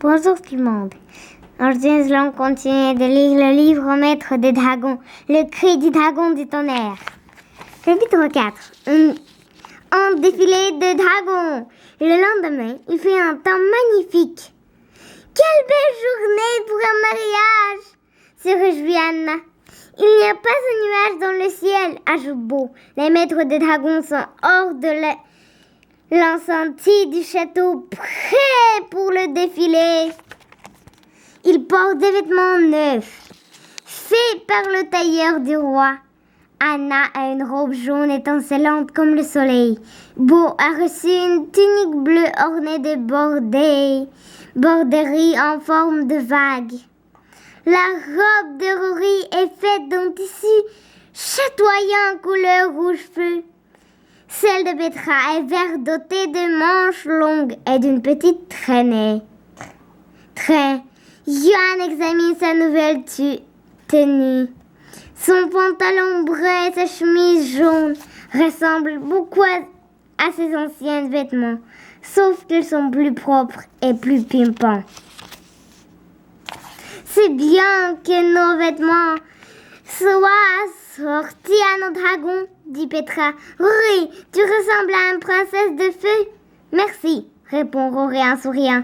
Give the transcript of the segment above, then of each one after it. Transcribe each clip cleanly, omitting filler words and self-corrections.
Bonjour tout le monde. James Long continue de lire le livre Maître des dragons, le cri du dragon du tonnerre. Chapitre 4. Un défilé de dragons. Le lendemain, il fait un temps magnifique. Quelle belle journée pour un mariage, se réjouit Anna. Il n'y a pas un nuage dans le ciel, ajoute Beau. Les maîtres des dragons sont hors de l'enceinte du château, prêts pour le défilé. Ils portent des vêtements neufs, faits par le tailleur du roi. Anna a une robe jaune étincelante comme le soleil. Beau a reçu une tunique bleue ornée de broderies en forme de vague. La robe de Rory est faite d'un tissu chatoyant couleur rouge feu. Celle de Petra est vert dotée de manches longues et d'une petite traînée. Johan examine sa nouvelle tenue. Son pantalon brun et sa chemise jaune ressemblent beaucoup à ses anciens vêtements, sauf qu'ils sont plus propres et plus pimpants. C'est bien que nos vêtements soient sortis à nos dragons, dit Petra. Rory, tu ressembles à une princesse de feu. Merci, répond Rory en souriant.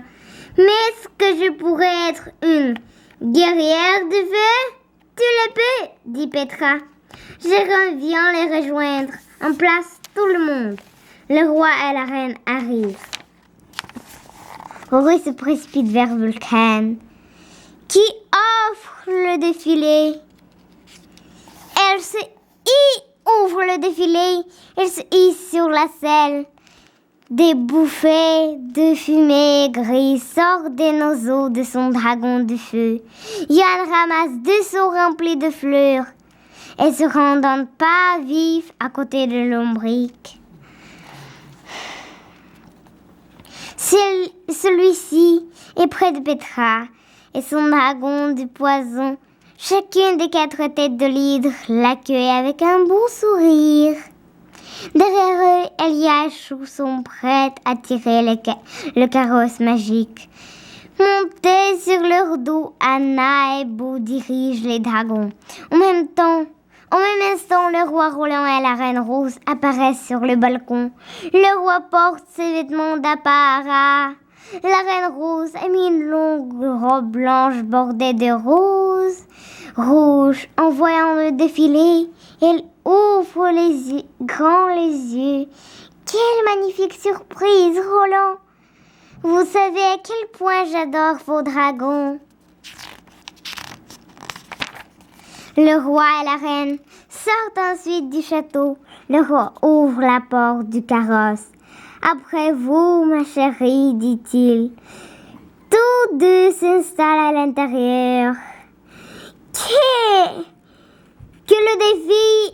Mais est-ce que je pourrais être une guerrière de feu? Tu le peux, dit Petra. Jérôme vient les rejoindre. En place, tout le monde. Le roi et la reine arrivent. Rory se précipite vers Vulcan, qui offre le défilé. Elle ouvre le défilé. Elle se hisse sur la selle. Des bouffées de fumée grise sortent des noseaux de son dragon de feu. Yann ramasse 2 seaux remplis de fleurs et se rend un pas vif à côté de l'ombrique. Celui-ci est près de Petra et son dragon de poison. Chacune des 4 têtes de l'hydre l'accueille avec un beau sourire. Derrière eux, Elia et Chou sont prêtes à tirer le carrosse magique. Montées sur leur dos, Anna et Beau dirigent les dragons. Au même instant, le roi Roland et la reine Rose apparaissent sur le balcon. Le roi porte ses vêtements d'apparat. La reine Rose a mis une longue robe blanche bordée de roses rouges. En voyant le défilé, elle ouvre grands les yeux. Quelle magnifique surprise, Roland! Vous savez à quel point j'adore vos dragons. Le roi et la reine sortent ensuite du château. Le roi ouvre la porte du carrosse. Après vous, ma chérie, dit-il. Tous deux s'installent à l'intérieur. Que le défi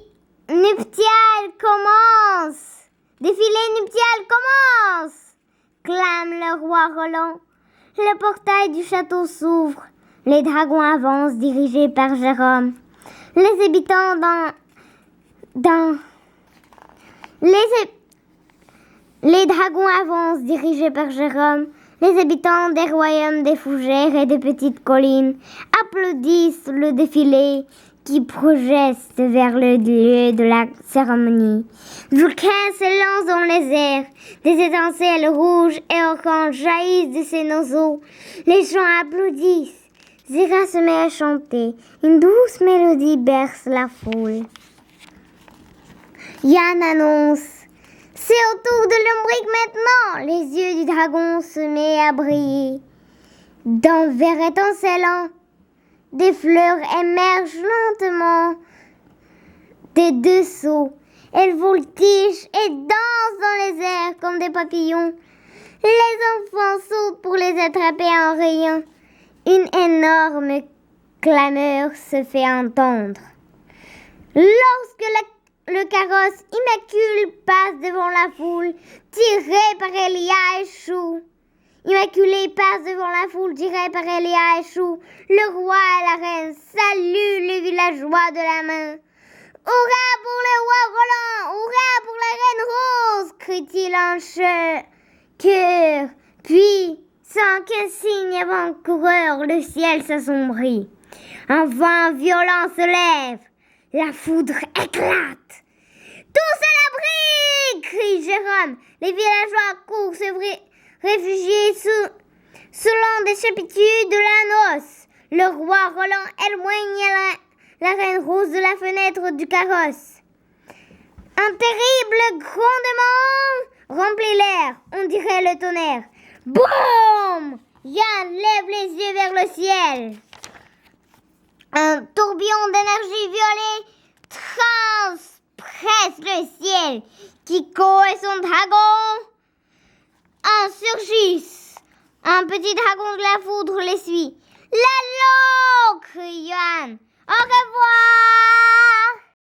nuptial commence! Défilé nuptial commence! Clame le roi Roland. Le portail du château s'ouvre. Les dragons avancent, dirigés par Jérôme. Les habitants Les dragons avancent, dirigés par Jérôme. Les habitants des royaumes des fougères et des petites collines applaudissent le défilé qui projette vers le lieu de la cérémonie. Vulcain se lance dans les airs. Des étincelles rouges et oranges jaillissent de ses noseaux. Les gens applaudissent. Zira se met à chanter. Une douce mélodie berce la foule. Yann annonce: c'est au tour de l'ombrique maintenant. Les yeux du dragon se mettent à briller. D'un verre étincelant, des fleurs émergent lentement des 2 seaux. Elles voltigent et dansent dans les airs comme des papillons. Les enfants sautent pour les attraper en riant. Une énorme clameur se fait entendre. Lorsque le carrosse Immaculée passe devant la foule, tiré par Elia et Chou. Immaculée passe devant la foule, tirée par Elia et Chou. Le roi et la reine saluent les villageois de la main. Hurrah pour le roi Roland! Hurrah pour la reine Rose! Crie-t-il en chœur. Puis, Sans qu'un signe avant-coureur, le ciel s'assombrit. Un vent violent se lève. La foudre éclate. Tous à l'abri! Crie Jérôme. Les villageois courent se réfugier selon des chapitudes de la noce. Le roi Roland éloigne la reine rose de la fenêtre du carrosse. Un terrible grondement remplit l'air, on dirait le tonnerre. Boum! Yann lève les yeux vers le ciel. Un tourbillon d'énergie violet transperce le ciel. Kiko et son dragon insurgissent. Un petit dragon de la foudre les suit. Lalo! Crie Yann. Au revoir!